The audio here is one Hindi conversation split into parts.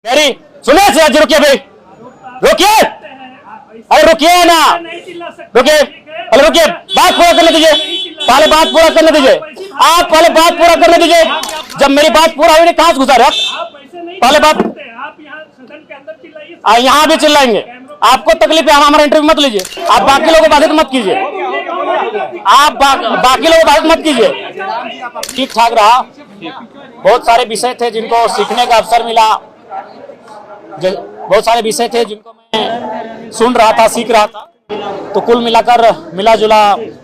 मेरी सुनिए सिराज जी, रुकिए भाई, रुकिए, अरे रुकिए ना, रुकिए, अरे रुकिए, बात पूरा करने दीजिए, पहले बात पूरा करने दीजिए, आप पहले बात पूरा करने दीजिए। जब मेरी बात पूरा हुई, कहां से गुजर आप? पहले बात, यहाँ भी चिल्लाएंगे, आपको तकलीफ है, हमारा इंटरव्यू मत लीजिए, आप बाकी लोगों को बाधित मत कीजिए, आप बाकी लोगों को बाधित मत कीजिए। ठीक ठाक रहा, बहुत सारे विषय थे जिनको सीखने का अवसर मिला, बहुत सारे विषय थे जिनको मैं सुन रहा था, सीख रहा था, तो कुल मिलाकर मिला जुला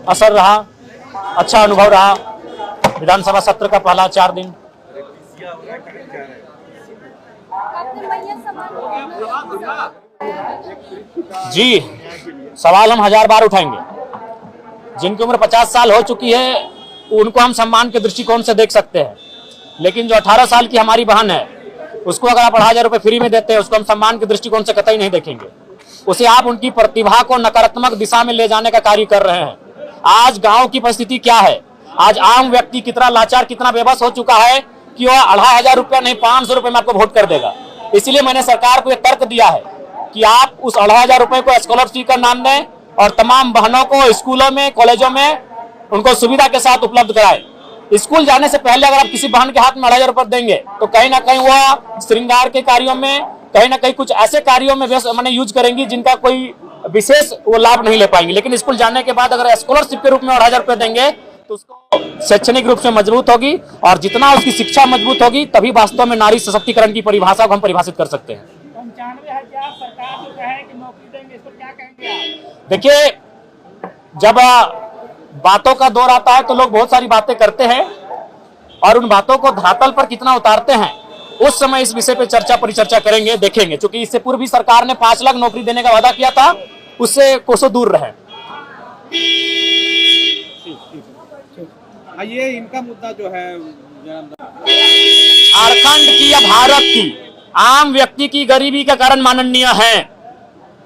असर रहा, अच्छा अनुभव रहा। विधानसभा सत्र का पहला 4 दिन जी, सवाल हम 1000 बार उठाएंगे। जिनकी उम्र 50 साल हो चुकी है उनको हम सम्मान के दृष्टिकोण से देख सकते हैं, लेकिन जो 18 साल की हमारी बहन है उसको अगर आप 2,500 रुपए फ्री में देते हैं, उसको हम सम्मान के दृष्टिकोण से कतई नहीं देखेंगे। उसे आप उनकी प्रतिभा को नकारात्मक दिशा में ले जाने का कार्य कर रहे हैं। आज गांव की परिस्थिति क्या है, आज आम व्यक्ति कितना लाचार, कितना बेबस हो चुका है कि वह 2,500 रुपया नहीं 500 रुपए में आपको वोट कर देगा। इसलिए मैंने सरकार को एक तर्क दिया है कि आप उस 2,500 रुपए को स्कॉलरशिप का नाम दें और तमाम बहनों को स्कूलों में, कॉलेजों में उनको सुविधा के साथ उपलब्ध कराएं। स्कूल जाने से पहले अगर आप किसी बहन के हाथ में 2,500 रुपए देंगे तो कहीं ना कहीं वह श्रृंगार के कार्यों में, कहीं ना कहीं कुछ ऐसे कार्यों में मैंने यूज करेंगी जिनका कोई विशेष वो लाभ नहीं ले पाएंगे। लेकिन स्कूल जाने के बाद अगर स्कॉलरशिप के रूप में 2,500 रुपए देंगे तो उसको शैक्षणिक रूप से मजबूत होगी, और जितना उसकी शिक्षा मजबूत होगी तभी वास्तव में नारी सशक्तिकरण की परिभाषा को हम परिभाषित कर सकते हैं। 95,000 सरकार जो कहे कि नौकरी देंगे, इसको क्या कहेंगे? देखिए, जब बातों का दौर आता है तो लोग बहुत सारी बातें करते हैं और उन बातों को धरातल पर कितना उतारते हैं उस समय इस विषय पे चर्चा परिचर्चा करेंगे, देखेंगे। क्योंकि इससे पूर्व भी सरकार ने 5 लाख नौकरी देने का वादा किया था, उससे कोसों दूर रहे। ये इनका मुद्दा जो है झारखंड की या भारत की आम व्यक्ति की गरीबी का कारण माननीय है।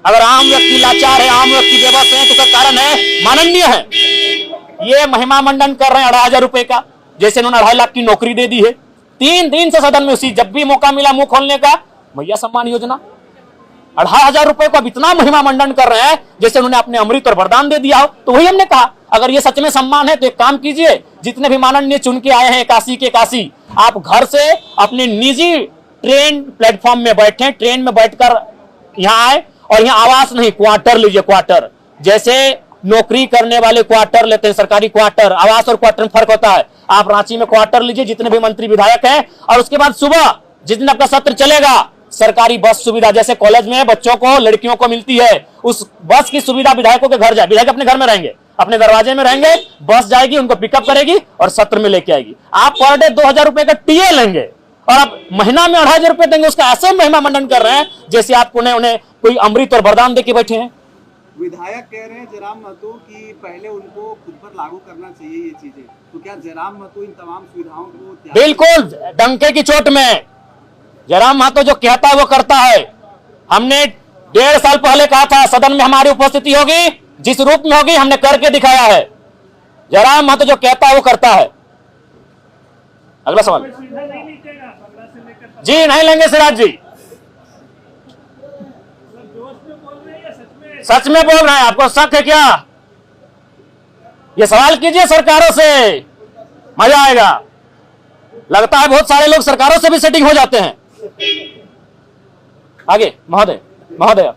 अगर आम व्यक्ति लाचार है, आम व्यक्ति बेबस है, तो उसका कारण है माननीय है। ये महिमा मंडन कर रहे हैं 2,500 रुपए का, जैसे इन्होंने 2.5 लाख की नौकरी दे दी है। 3 दिन से सदन में उसी जब भी मौका मिला मुंह खोलने का, भैया सम्मान योजना 2,500 रुपए को अब इतना महिमा मंडन कर रहे हैं जैसे उन्होंने अपने अमृत और वरदान दे दिया हो। तो वही हमने कहा, अगर ये सच में सम्मान है तो एक काम कीजिए, जितने भी माननीय चुन के आए हैं 81 के 81, आप घर से अपने निजी ट्रेन प्लेटफॉर्म में बैठे, ट्रेन में बैठकर यहाँ आए और यहाँ आवास नहीं, क्वार्टर लीजिए। क्वार्टर जैसे नौकरी करने वाले क्वार्टर लेते हैं, सरकारी क्वार्टर, आवास और क्वार्टर में फर्क होता है। आप रांची में क्वार्टर लीजिए, जितने भी मंत्री विधायक हैं, और उसके बाद सुबह जिस दिन आपका सत्र चलेगा, सरकारी बस सुविधा जैसे कॉलेज में बच्चों को, लड़कियों को मिलती है, उस बस की सुविधा विधायकों के घर जाए। विधायक अपने घर में रहेंगे, अपने दरवाजे में रहेंगे, बस जाएगी, उनको पिकअप करेगी और सत्र में लेके आएगी। आप पर डे 2,000 रुपए का टीए लेंगे और आप महीना में 2,500 रुपए देंगे। उसका ऐसे महिमा मंडन कर रहे हैं जैसे आप उन्हें कोई अमृत और वरदान देके बैठे हैं। विधायक कह रहे हैं जयराम महतो कि पहले उनको खुद पर लागू करना चाहिए ये चीजें, तो क्या जयराम महतो इन तमाम सुविधाओं को? बिल्कुल, डंके की चोट में जयराम महतो जो कहता है वो करता है। हमने 1.5 साल पहले कहा था सदन में हमारी उपस्थिति होगी, जिस रूप में होगी हमने करके दिखाया है। जयराम महतो जो कहता है वो करता है। अगला सवाल जी, नहीं लेंगे सिराज जी, सच में बोल रहे हैं, आपको शक है क्या? ये सवाल कीजिए सरकारों से, मजा आएगा। लगता है बहुत सारे लोग सरकारों से भी सेटिंग हो जाते हैं। आगे महोदय, महोदय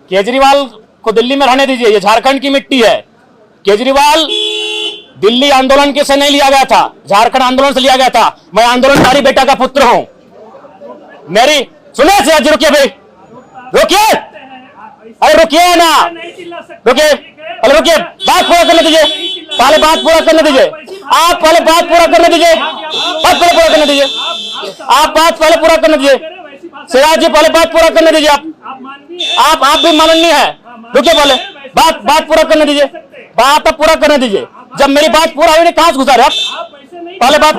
केजरीवाल को दिल्ली में रहने दीजिए, ये झारखंड की मिट्टी है। केजरीवाल दिल्ली आंदोलन के से नहीं लिया गया था, झारखंड आंदोलन से लिया गया था। मैं आंदोलनकारी बेटा का पुत्र हूं। मेरी सुनिए सिराज जी, रुकिए भाई, रुकिए, अरे रुकिए ना, रुकिए, अरे रुकिए, बात पूरा करने दीजिए, पहले बात पूरा करने दीजिए, आप पहले बात पूरा करने दीजिए, बात पहले पूरा करने दीजिए, आप बात पहले पूरा करने दीजिए। सिराज जी पहले बात पूरा करने दीजिए, आप भी माननीय है। रुकिए, पहले बात पूरा करने दीजिए, बात अब पूरा करने दीजिए। जब मेरी बात पूरा हुई, कहां से गुजर आप? पहले बात,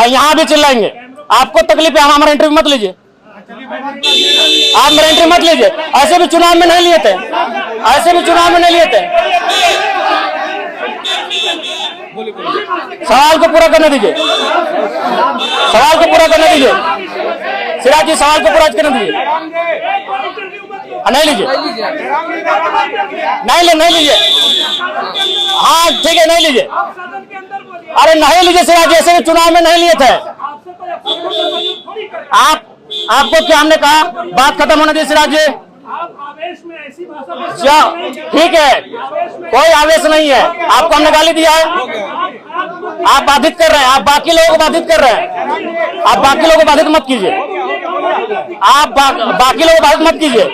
यहाँ भी चिल्लाएंगे, आपको तकलीफ है, हमारा इंटरव्यू मत लीजिए, आप मेरा इंटरव्यू मत लीजिए। ऐसे भी चुनाव में नहीं लिए थे, ऐसे भी चुनाव में नहीं लिए थे। सवाल को पूरा करने दीजिए। सवाल को पूरा करने दीजिए। सिराज जी सवाल को पूरा करने दीजिए। नहीं लीजिए, नहीं लीजिए। हाँ ठीक है, नहीं लीजिए। अरे नहीं लीजिए सिराज जी, ऐसे भी चुनाव में नहीं लिए थे आपको क्या हमने कहा? बात खत्म होने दी सिराज जी। ठीक है, कोई आवेश नहीं है। आपको हमने गाली दिया है, आप बाधित कर रहे हैं, आप बाकी लोगों को बाधित कर रहे हैं। आप बाकी लोगों को बाधित मत कीजिए, आप बाकी लोगों को बाधित मत कीजिए,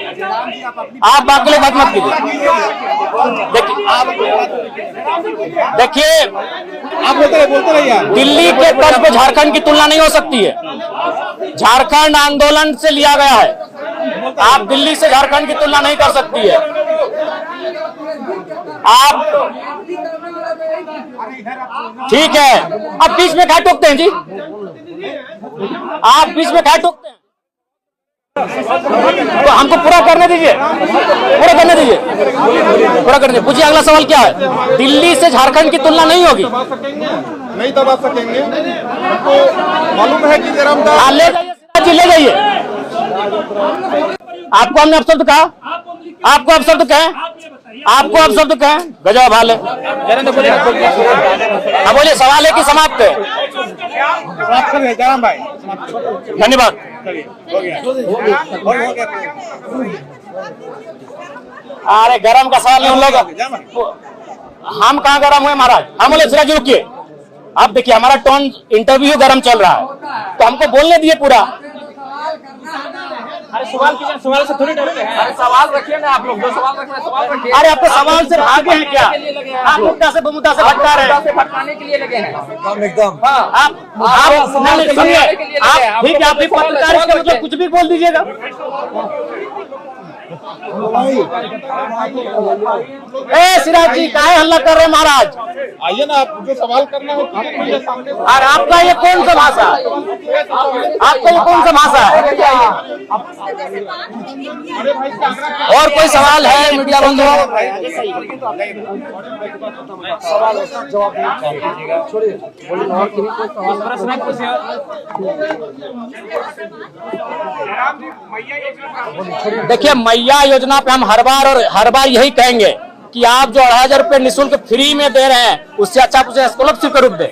आप बाकी लोग बात मत कीजिए। देखिए आप बोलते रहिए। दिल्ली के तर्ज पे झारखंड की तुलना नहीं हो सकती है। झारखंड आंदोलन से लिया गया है, आप दिल्ली से झारखंड की तुलना नहीं कर सकती है। आप ठीक है, अब बीच में क्या टोकते हैं जी? आप बीच में क्या टोकते हैं? तो हमको पूरा करने दीजिए, पूरा करने दीजिए, पूरा करने दीजिए। पूछिए अगला सवाल क्या है? दिल्ली से झारखंड की तुलना नहीं होगी, नहीं दबा सकेंगे। तो मालूम है कि जयराम दास ले जाइए सिराज जी, ले जाइए। आपको हमने अपशब्द कहा, आपको अपशब्द कहें, आपको अपशब्द कहें, गजब हाल है। हाँ बोलिए, सवाल है कि समाप्त है? जयराम भाई धन्यवाद। अरे गरम का सवाल नहीं, उन लोग हम कहाँ गरम हुए महाराज? हम बोले सिराज रुकिए, अब देखिए हमारा टोन इंटरव्यू गरम चल रहा है, तो हमको बोलने दिए पूरा। अरे सवाल कीजिए, सवाल से थोड़ी डरते हैं। अरे सवाल रखिए ना, आप लोग जो सवाल रखना सवाल रखिए। अरे आपको सवाल से भागे हैं क्या? आप मुद्दा से मुद्दा से भटका रहे हैं, भटकाने के लिए लगे हैं एकदम। आप सुनिए, आप ठीक है, आप भी पत्रकार के मतलब कुछ भी बोल दीजिएगा। ए सिराज जी काहे हल्ला कर रहे हैं महाराज? आइए ना, आप जो सवाल करना है सामने। और आपका ये कौन सा भाषा? आपका ये कौन सा भाषा है? और कोई सवाल है मीडिया बंधुओं? देखिए मैया योजना पे हम हर बार यही कहेंगे कि आप जो 2,500 रुपए निःशुल्क फ्री में दे रहे हैं, उससे अच्छा आप उसे स्कॉलरशिप का रूप दे।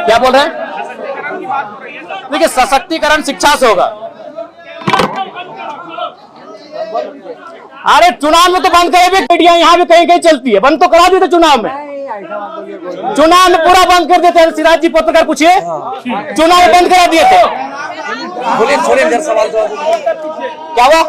क्या बोल रहे हैं? देखिए सशक्तिकरण शिक्षा से होगा। अरे चुनाव में तो बंद करे भी, मीडिया यहाँ भी कहीं कहीं चलती है, बंद तो करा देते चुनाव में। चुनाव में पूरा बंद कर देते हैं। सिराज जी पत्रकार पूछिए, चुनाव में बंद करा दिए थे। सवाल क्या हुआ?